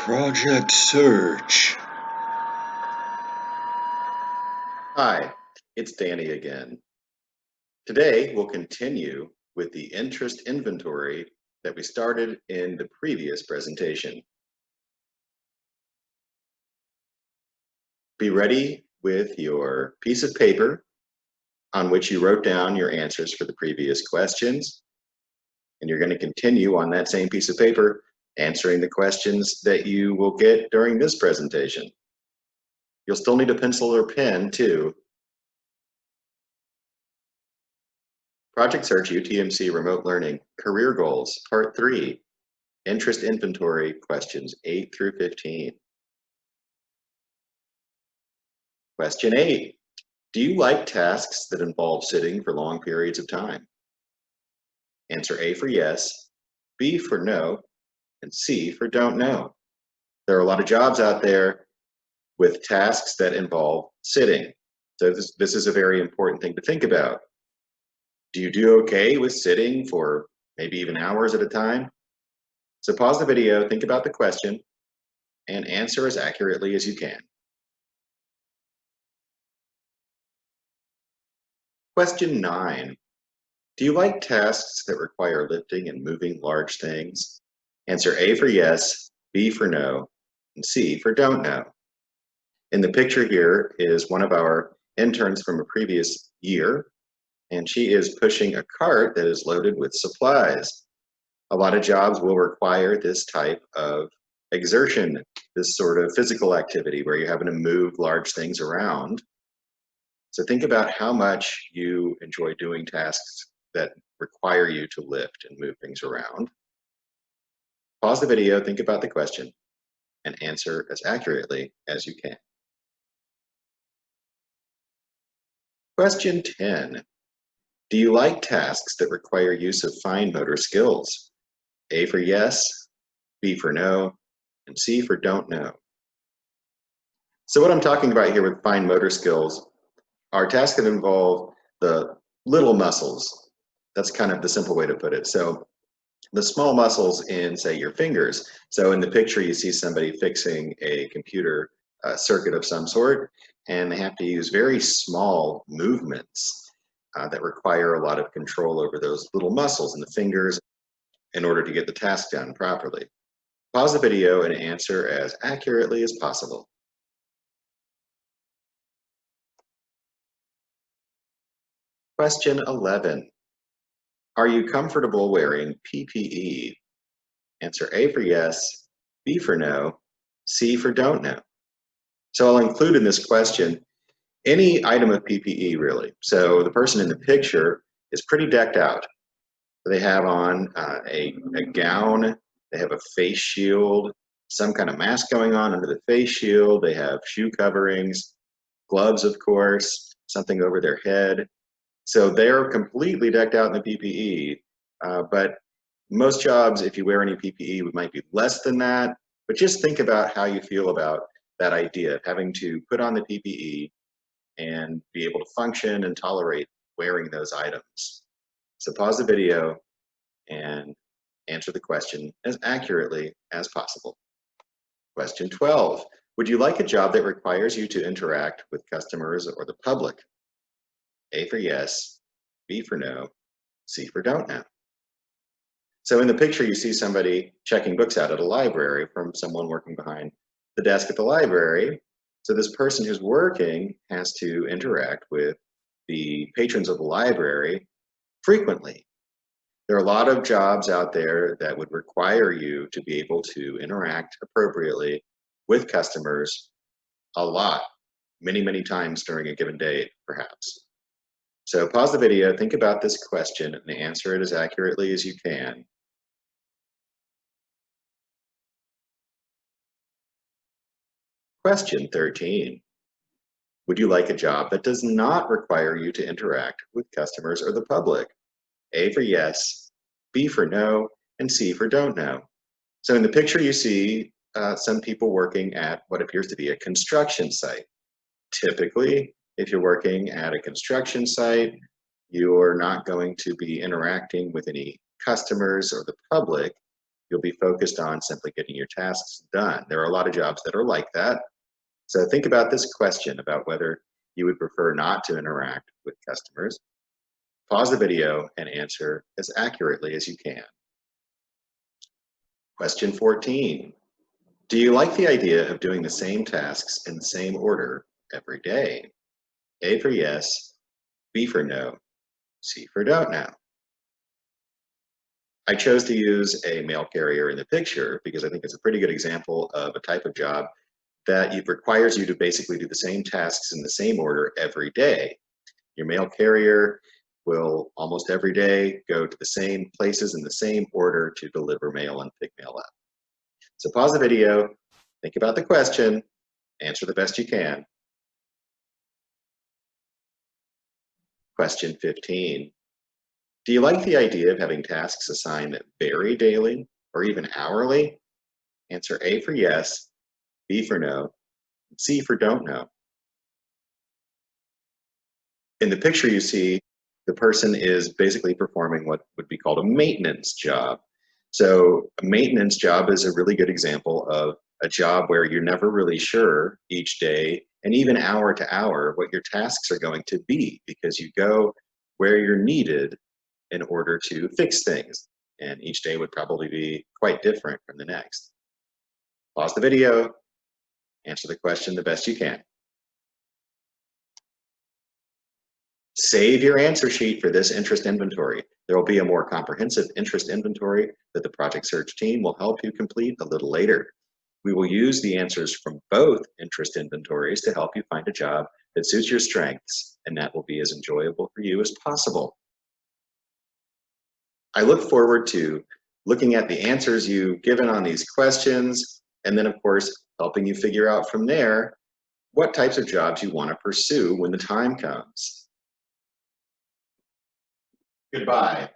Project Search. Hi, it's Danny again. Today we'll continue with the interest inventory that we started in the previous presentation. Be ready with your piece of paper on which you wrote down your answers for the previous questions. And you're going to continue on that same piece of paper answering the questions that you will get during this presentation. You'll still need a pencil or pen too. Project Search UTMC Remote Learning Career Goals, Part 3, Interest Inventory, questions 8 through 15. Question 8, do you like tasks that involve sitting for long periods of time? Answer A for yes, B for no, and C for don't know. There are a lot of jobs out there with tasks that involve sitting. So this is a very important thing to think about. Do you do okay with sitting for maybe even hours at a time? So pause the video, think about the question, and answer as accurately as you can. Question 9. Do you like tasks that require lifting and moving large things? Answer A for yes, B for no, and C for don't know. In the picture here is one of our interns from a previous year, and she is pushing a cart that is loaded with supplies. A lot of jobs will require this type of exertion, this sort of physical activity where you're having to move large things around. So think about how much you enjoy doing tasks that require you to lift and move things around. Pause the video, think about the question, and answer as accurately as you can. Question 10. Do you like tasks that require use of fine motor skills? A for yes, B for no, and C for don't know. So what I'm talking about here with fine motor skills are tasks that involve the little muscles. That's kind of the simple way to put it. So the small muscles in, say, your fingers. So in the picture, you see somebody fixing a computer circuit of some sort, and they have to use very small movements that require a lot of control over those little muscles in the fingers in order to get the task done properly. Pause the video and answer as accurately as possible. Question 11. Are you comfortable wearing PPE? Answer A for yes, B for no, C for don't know. So I'll include in this question any item of PPE really. So the person in the picture is pretty decked out. They have on a gown, they have a face shield, some kind of mask going on under the face shield, they have shoe coverings, gloves of course, something over their head. So they're completely decked out in the PPE, but most jobs, if you wear any PPE, might be less than that. But just think about how you feel about that idea of having to put on the PPE and be able to function and tolerate wearing those items. So pause the video and answer the question as accurately as possible. Question 12. Would you like a job that requires you to interact with customers or the public? A for yes, B for no, C for don't know. So in the picture, you see somebody checking books out at a library from someone working behind the desk at the library. So this person who's working has to interact with the patrons of the library frequently. There are a lot of jobs out there that would require you to be able to interact appropriately with customers a lot, many, many times during a given day, perhaps. So pause the video, think about this question, and answer it as accurately as you can. Question 13. Would you like a job that does not require you to interact with customers or the public? A for yes, B for no, and C for don't know. So in the picture you see some people working at what appears to be a construction site. Typically, if you're working at a construction site, you're not going to be interacting with any customers or the public. You'll be focused on simply getting your tasks done. There are a lot of jobs that are like that. So think about this question about whether you would prefer not to interact with customers. Pause the video and answer as accurately as you can. Question 14. Do you like the idea of doing the same tasks in the same order every day? A for yes, B for no, C for don't know. I chose to use a mail carrier in the picture because I think it's a pretty good example of a type of job that requires you to basically do the same tasks in the same order every day. Your mail carrier will almost every day go to the same places in the same order to deliver mail and pick mail up. So pause the video, think about the question, answer the best you can. Question 15. Do you like the idea of having tasks assigned that vary daily or even hourly? Answer A for yes, B for no, C for don't know. In the picture you see, the person is basically performing what would be called a maintenance job. So a maintenance job is a really good example of a job where you're never really sure each day and even hour to hour what your tasks are going to be, because you go where you're needed in order to fix things. And each day would probably be quite different from the next. Pause the video, answer the question the best you can. Save your answer sheet for this interest inventory. There will be a more comprehensive interest inventory that the Project Search team will help you complete a little later. We will use the answers from both interest inventories to help you find a job that suits your strengths and that will be as enjoyable for you as possible. I look forward to looking at the answers you've given on these questions, and then of course, helping you figure out from there what types of jobs you want to pursue when the time comes. Goodbye.